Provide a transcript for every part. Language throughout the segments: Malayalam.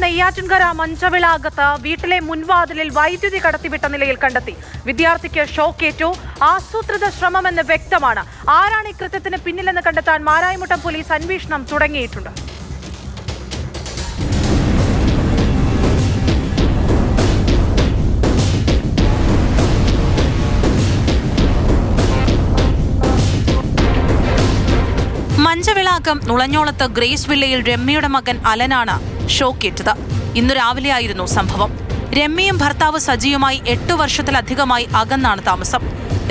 നെയ്യാറ്റിൻകര മഞ്ചവിളാകത്ത് വീട്ടിലെ മുൻവാതിലിൽ വൈദ്യുതി കടത്തിവിട്ട നിലയിൽ കണ്ടെത്തി. വിദ്യാർത്ഥിക്ക് ഷോക്കേറ്റു. ആസൂത്രിത ശ്രമമെന്ന് വ്യക്തമാണ്. ആരാണ് ഈ കൃത്യത്തിന് പിന്നിലെന്ന് കണ്ടെത്താൻ മാരായിമുട്ടം പോലീസ് അന്വേഷണം തുടങ്ങിയിട്ടുണ്ട്. മഞ്ചവിളാകം നുളഞ്ഞോളത്ത് ഗ്രേസ് വില്ലയിൽ രമ്യയുടെ മകൻ അലനാണ് ഷോക്കേറ്റത്. ഇന്നു രാവിലെയായിരുന്നു സംഭവം. രമ്യയും ഭർത്താവ് സജിയുമായി 8 വർഷത്തിലധികമായി അകന്നാണ് താമസം.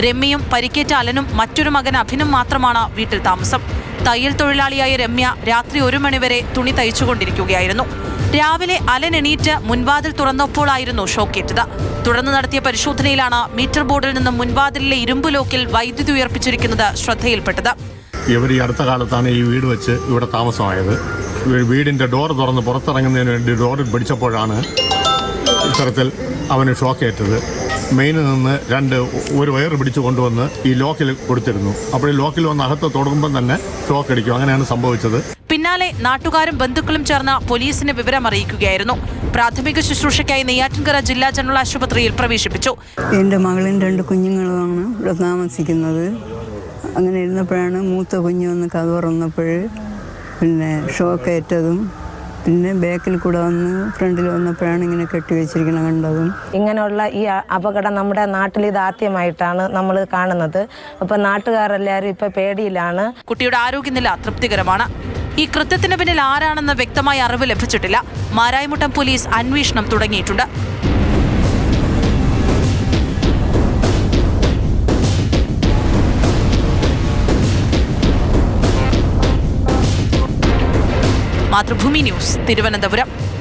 രമ്യയും പരിക്കേറ്റ അലനും മറ്റൊരു മകൻ അഭിനും മാത്രമാണ് വീട്ടിൽ താമസം. തയ്യൽ തൊഴിലാളിയായ രമ്യ രാത്രി 1 മണിവരെ തുണി തയ്ച്ചുകൊണ്ടിരിക്കുകയായിരുന്നു. രാവിലെ അലൻ എണീറ്റ് മുൻവാതിൽ തുറന്നപ്പോഴായിരുന്നു ഷോക്കേറ്റത്. തുടർന്ന് നടത്തിയ പരിശോധനയിലാണ് മീറ്റർ ബോർഡിൽ നിന്നും മുൻവാതിലിലെ ഇരുമ്പ് ലോക്കിൽ വൈദ്യുതി ഉയർപ്പിച്ചിരിക്കുന്നത് ശ്രദ്ധയിൽപ്പെട്ടത്. ഇവർ ഈ അടുത്ത കാലത്താണ് ഈ വീട് വെച്ച് ഇവിടെ താമസമായത്. വീടിൻ്റെ ഡോർ തുറന്ന് പുറത്തിറങ്ങുന്നതിന് വേണ്ടി ഡോറിൽ പിടിച്ചപ്പോഴാണ് ഇത്തരത്തിൽ അവന് ഷോക്കേറ്റത്. മെയിനിൽ നിന്ന് ഒരു വയർ പിടിച്ചു കൊണ്ടുവന്ന് ഈ ലോക്കിൽ കൊടുത്തിരുന്നു. അപ്പോൾ ഈ ലോക്കിൽ വന്ന് അകത്ത് തുടങ്ങുമ്പം തന്നെ ഷോക്ക് അടിക്കും. അങ്ങനെയാണ് സംഭവിച്ചത്. പിന്നാലെ നാട്ടുകാരും ബന്ധുക്കളും ചേർന്ന് പോലീസിന് വിവരം അറിയിക്കുകയായിരുന്നു. പ്രാഥമിക ശുശ്രൂഷയ്ക്കായി നെയ്യാറ്റിൻകര ജില്ലാ ജനറൽ ആശുപത്രിയിൽ പ്രവേശിപ്പിച്ചു. എൻ്റെ മകളും 2 കുഞ്ഞുങ്ങളുമാണ് ഇവിടെ താമസിക്കുന്നത്. അങ്ങനെ ഇരുന്നപ്പോഴാണ് മൂത്ത കുഞ്ഞ് വന്ന് കഥ തുറന്നപ്പോൾ പിന്നെ ഷോക്കേറ്റതും പിന്നെ ബാക്കിൽ കൂടെ വന്ന് ഫ്രണ്ടിൽ വന്നപ്പോഴാണ് ഇങ്ങനെ കെട്ടിവെച്ചിരിക്കണം കണ്ടതും. ഇങ്ങനെയുള്ള ഈ അപകടം നമ്മുടെ നാട്ടിൽ ഇതാദ്യമായിട്ടാണ് നമ്മൾ കാണുന്നത്. അപ്പം നാട്ടുകാരെല്ലാവരും ഇപ്പം പേടിയിലാണ്. കുട്ടിയുടെ ആരോഗ്യനില തൃപ്തികരമാണ്. ഈ കൃത്യത്തിന് പിന്നിൽ ആരാണെന്ന് വ്യക്തമായ അറിവ് ലഭിച്ചിട്ടില്ല. മാരായിമുട്ടം പോലീസ് അന്വേഷണം തുടങ്ങിയിട്ടുണ്ട്. മാതൃഭൂമി ന്യൂസ്, തിരുവനന്തപുരം.